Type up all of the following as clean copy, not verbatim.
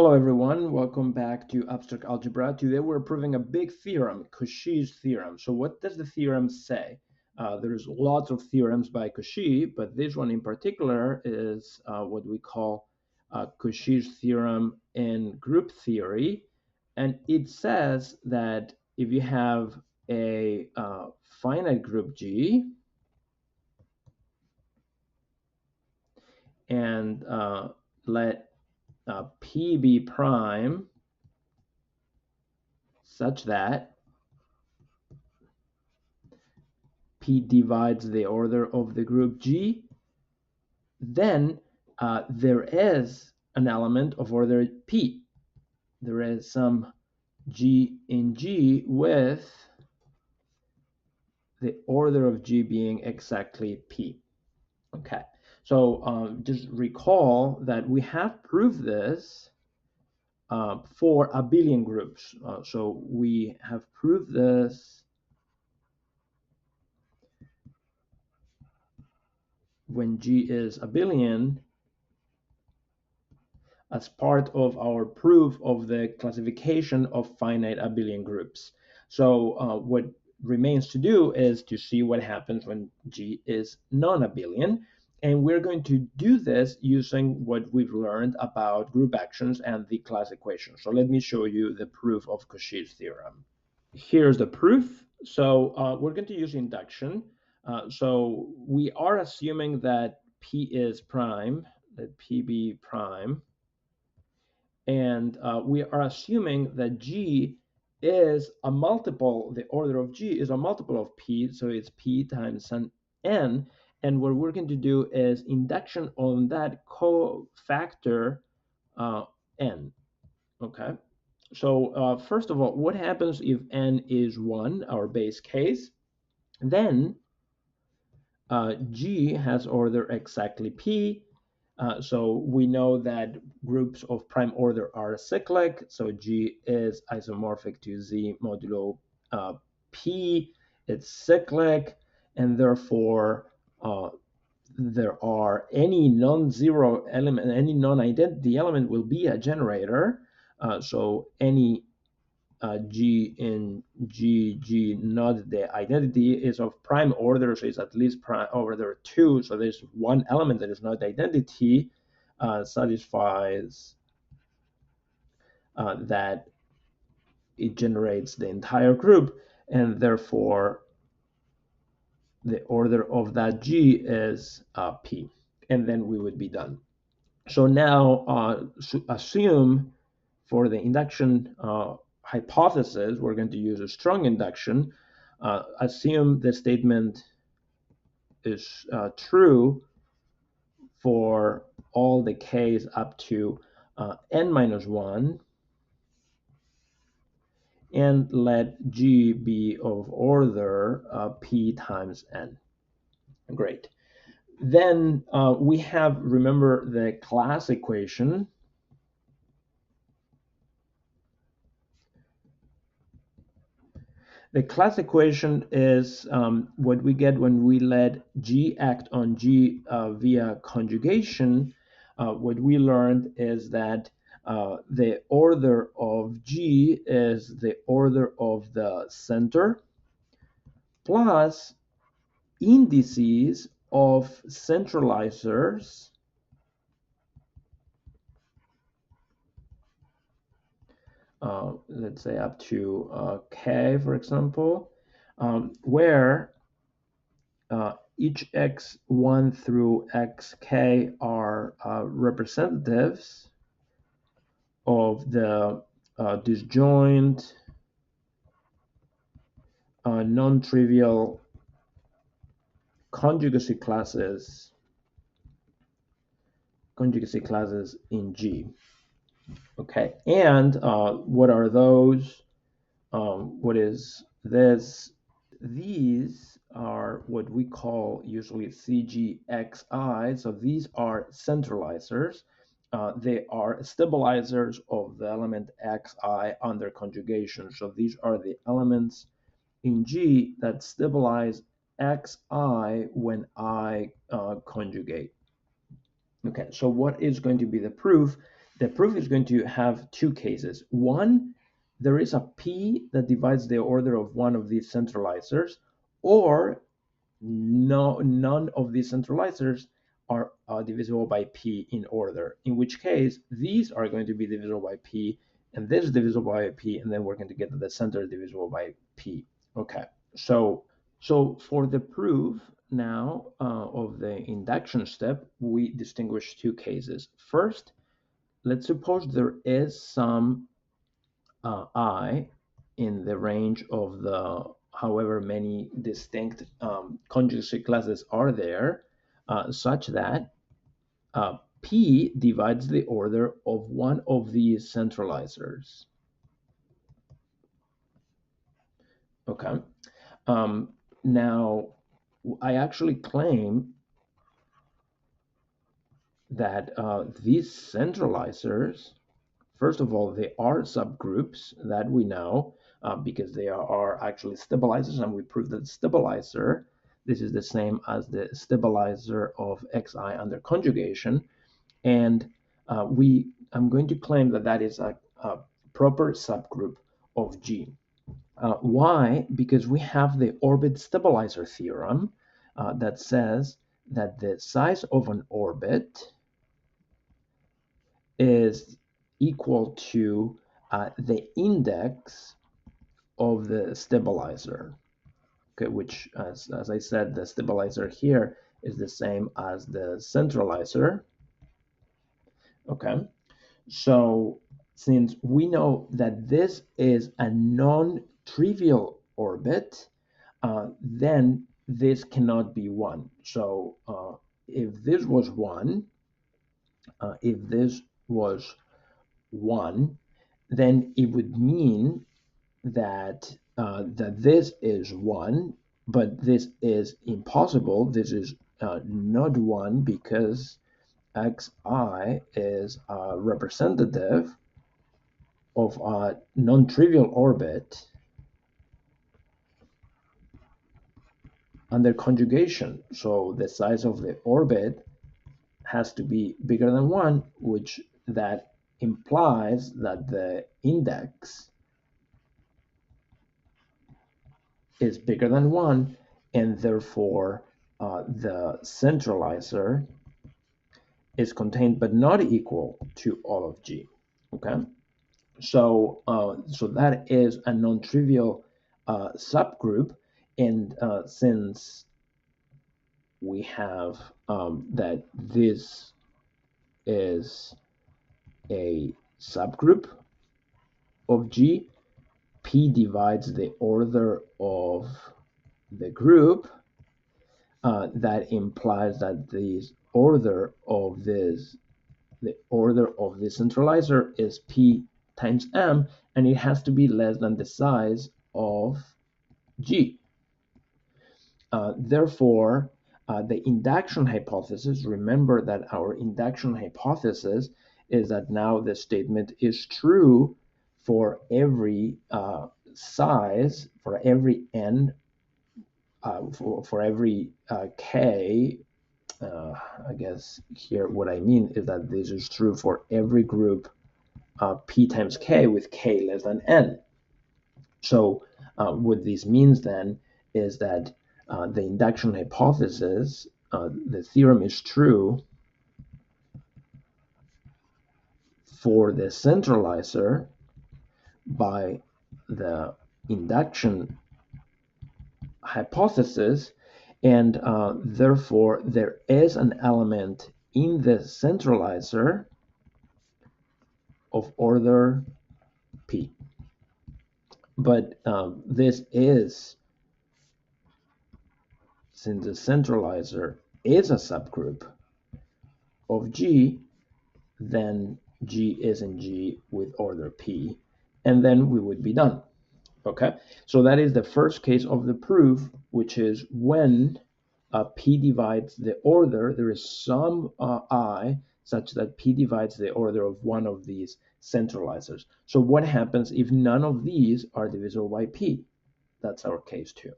Hello everyone, welcome back to Abstract Algebra. Today we're proving a big theorem, Cauchy's theorem. So what does the theorem say? There's lots of theorems by Cauchy, but this one in particular is what we call Cauchy's theorem in group theory. And it says that if you have a finite group G and let P be prime such that P divides the order of the group G, then there is an element of order P. There is some G in G with the order of G being exactly P. Okay, so just recall that we have proved this for abelian groups. So we have proved this when G is abelian as part of our proof of the classification of finite abelian groups. So what remains to do is to see what happens when G is non-abelian. And we're going to do this using what we've learned about group actions and the class equation. So let me show you the proof of Cauchy's theorem. Here's the proof. So we're going to use induction. So we are assuming that P is prime, that P be prime. And we are assuming that G is a multiple, the order of G is a multiple of P, so it's P times N. And what we're going to do is induction on that cofactor N, okay? So first of all, what happens if N is 1, our base case? Then G has order exactly P. So we know that groups of prime order are cyclic. So G is isomorphic to Z modulo P. It's cyclic, and therefore there are any non-zero element, any non-identity element will be a generator. So any G in G not the identity is of prime order, so it's at least prime order 2. So there's one element that is not identity, satisfies that it generates the entire group, and therefore the order of that G is P, and then we would be done. So now assume for the induction hypothesis, we're going to use a strong induction. Assume the statement is true for all the k's up to n minus 1, and let G be of order P times n. Great. Then we have, remember, the class equation. The class equation is what we get when we let G act on G via conjugation. What we learned is that the order of G is the order of the center plus indices of centralizers let's say up to k, for example, where each x1 through xk are representatives of the disjoint non-trivial conjugacy classes in G. Okay, and what are those? What is this? These are what we call usually CGXI. So these are centralizers. They are stabilizers of the element xi under conjugation. So these are the elements in G that stabilize xi when I conjugate. Okay, so what is going to be the proof? the proof is going to have two cases. One, there is a P that divides the order of one of these centralizers, or none of these centralizers are divisible by P in order, in which case these are going to be divisible by P, and this is divisible by P, and then we're going to get that the center is divisible by P. Okay, so for the proof now of the induction step, we distinguish two cases. First, let's suppose there is some I in the range of the however many distinct conjugacy classes are there, such that P divides the order of one of these centralizers. Okay. Now, I actually claim that these centralizers, first of all, they are subgroups that we know because they are actually stabilizers, and we proved that stabilizer, this is the same as the stabilizer of xi under conjugation, and I'm going to claim that that is a proper subgroup of G. Why? Because we have the orbit stabilizer theorem that says that the size of an orbit is equal to the index of the stabilizer. Okay, which, as I said, the stabilizer here is the same as the centralizer. Okay, so since we know that this is a non-trivial orbit, then this cannot be 1. So if this was 1, if this was 1, then it would mean that that this is 1, but this is impossible. This is not 1 because xi is a representative of a non-trivial orbit under conjugation. So the size of the orbit has to be bigger than 1, which that implies that the index is bigger than 1, and therefore the centralizer is contained but not equal to all of G. Okay, so so that is a non-trivial subgroup, and since we have that this is a subgroup of G, P divides the order of the group. That implies that the order of this centralizer is P times M, and it has to be less than the size of G. Therefore, the induction hypothesis, remember that our induction hypothesis is that now the statement is true for every size, for every n, for every k. I guess here what I mean is that this is true for every group p times k with k less than n. So what this means then is that the induction hypothesis, the theorem is true for the centralizer by the induction hypothesis, and therefore there is an element in the centralizer of order p. But this is, since the centralizer is a subgroup of G, then G is in G with order P, and then we would be done. Okay, so that is the first case of the proof, which is when P divides the order, there is some I such that P divides the order of one of these centralizers. So what happens if none of these are divisible by P? That's our case 2.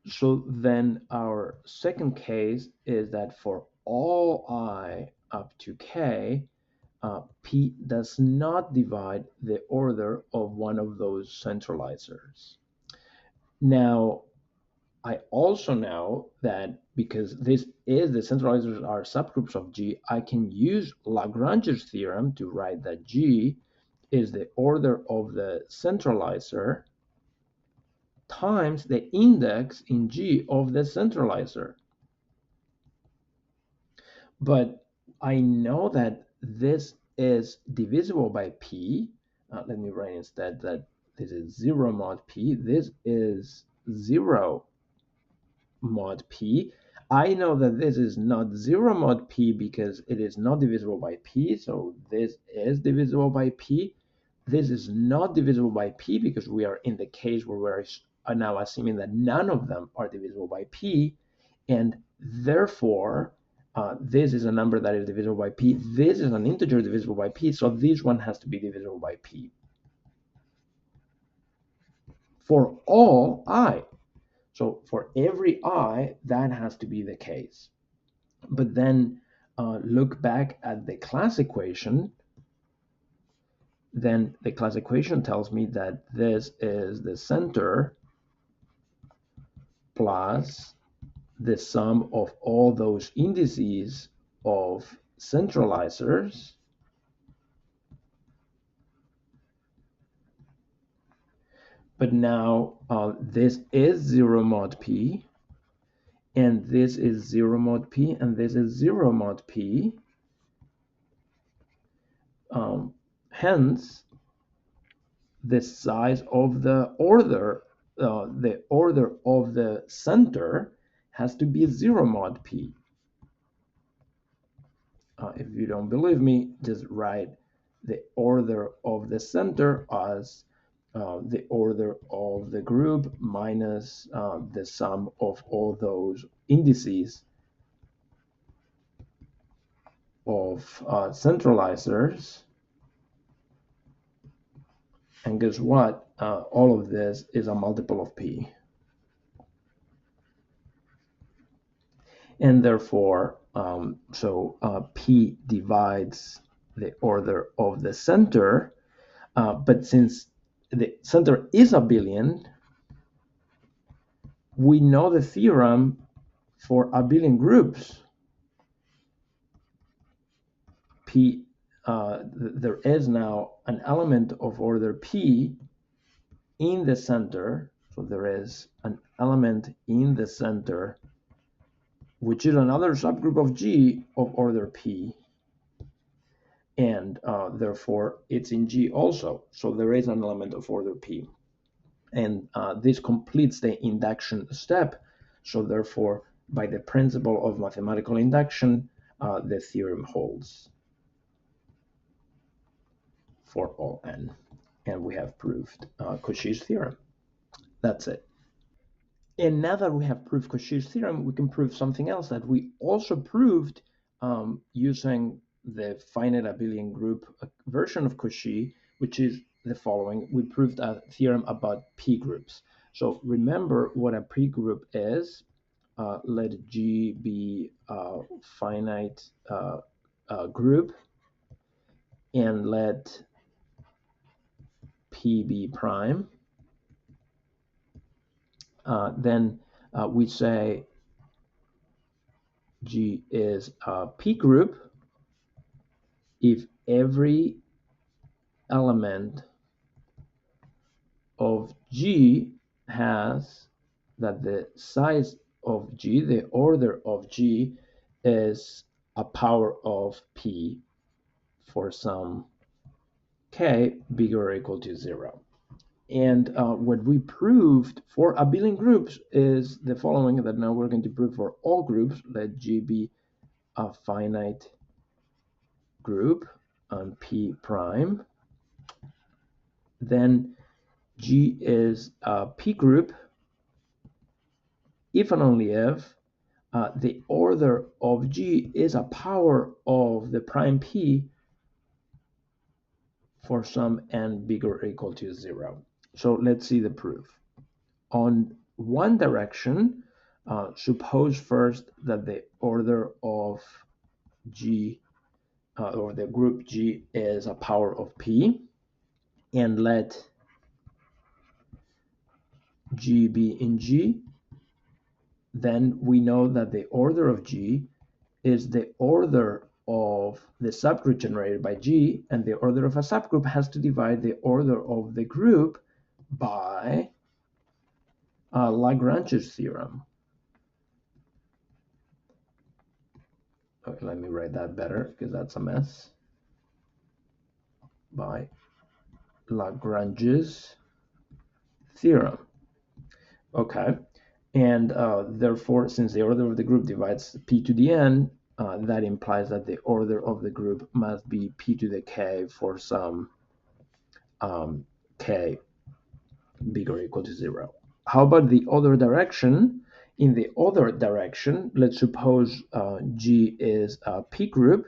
So then our second case is that for all I up to K, P does not divide the order of one of those centralizers. Now, I also know that because the centralizers are subgroups of G, I can use Lagrange's theorem to write that G is the order of the centralizer times the index in G of the centralizer. But I know that this is divisible by P. Let me write instead that this is 0 mod P. This is 0 mod P. I know that this is not 0 mod P because it is not divisible by P, so this is divisible by P. This is not divisible by P because we are in the case where we're now assuming that none of them are divisible by P, and therefore this is a number that is divisible by P. This is an integer divisible by P, so this one has to be divisible by P for all I. So for every I, that has to be the case. But then look back at the class equation. Then the class equation tells me that this is the center plus the sum of all those indices of centralizers. But now this is 0 mod P, and this is 0 mod P, and this is 0 mod P. Hence, the size of the order of the center has to be 0 mod P. If you don't believe me, just write the order of the center as the order of the group minus the sum of all those indices of centralizers. And guess what? All of this is a multiple of P. And therefore, P divides the order of the center, but since the center is abelian, we know the theorem for abelian groups. P, there is now an element of order P in the center, so there is an element in the center which is another subgroup of G of order P, and therefore it's in G also. So there is an element of order P, and this completes the induction step. So therefore, by the principle of mathematical induction, the theorem holds for all n, and we have proved Cauchy's theorem. That's it. And now that we have proved Cauchy's theorem, we can prove something else that we also proved using the finite abelian group version of Cauchy, which is the following. We proved a theorem about P groups. So remember what a P group is. Let G be a finite group, and let P be prime. Then we say G is a P group if every element of G has that the size of G, the order of G, is a power of P for some K bigger or equal to 0. And what we proved for abelian groups is the following, that now we're going to prove for all groups. Let G be a finite group on P prime. Then G is a P group if and only if the order of G is a power of the prime P for some n bigger or equal to 0. So let's see the proof. On one direction, suppose first that the order of G or the group G is a power of P, and let G be in G, then we know that the order of G is the order of the subgroup generated by G, and the order of a subgroup has to divide the order of the group by Lagrange's theorem. Okay, let me write that better because that's a mess. By Lagrange's theorem. Okay, and therefore, since the order of the group divides p to the n, that implies that the order of the group must be p to the k for some k bigger or equal to 0. How about the other direction? In the other direction, let's suppose G is a p group,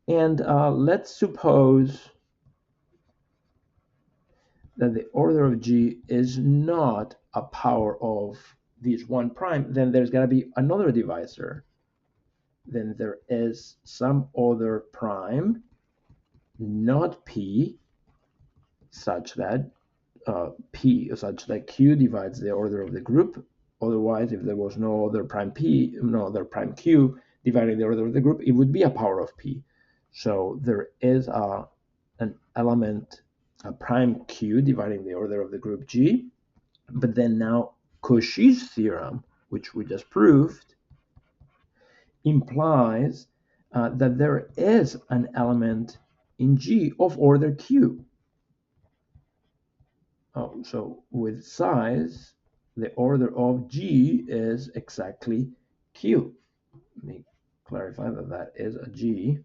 and let's suppose that the order of G is not a power of this 1 prime, then there's got to be another divisor. Then there is some other prime, not P, such that Q divides the order of the group. Otherwise, if there was no other prime P, no other prime Q dividing the order of the group, it would be a power of P. So there is an element, a prime Q dividing the order of the group G. But then now Cauchy's theorem, which we just proved, implies that there is an element in G of order Q. So with size, the order of G is exactly Q. Let me clarify that that is a G.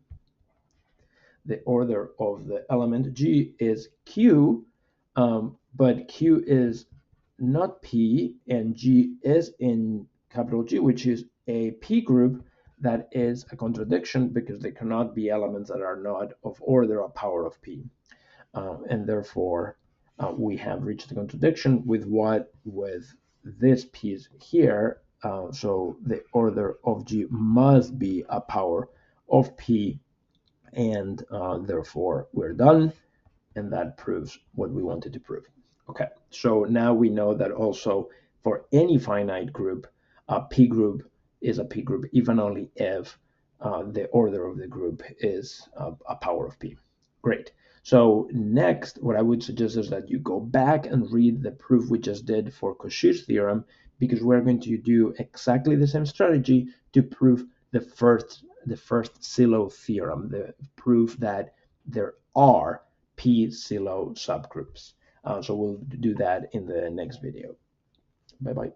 The order of the element G is Q, but Q is not P, and G is in capital G, which is a P group. That is a contradiction because they cannot be elements that are not of order a power of P. And therefore, we have reached a contradiction with this piece here. So the order of G must be a power of P, and therefore we're done, and that proves what we wanted to prove. Okay, so now we know that also for any finite group, a P group is a P group even only if the order of the group is a power of P. Great. So next, what I would suggest is that you go back and read the proof we just did for Cauchy's theorem, because we're going to do exactly the same strategy to prove the first Sylow theorem, the proof that there are P Sylow subgroups. So we'll do that in the next video. Bye-bye.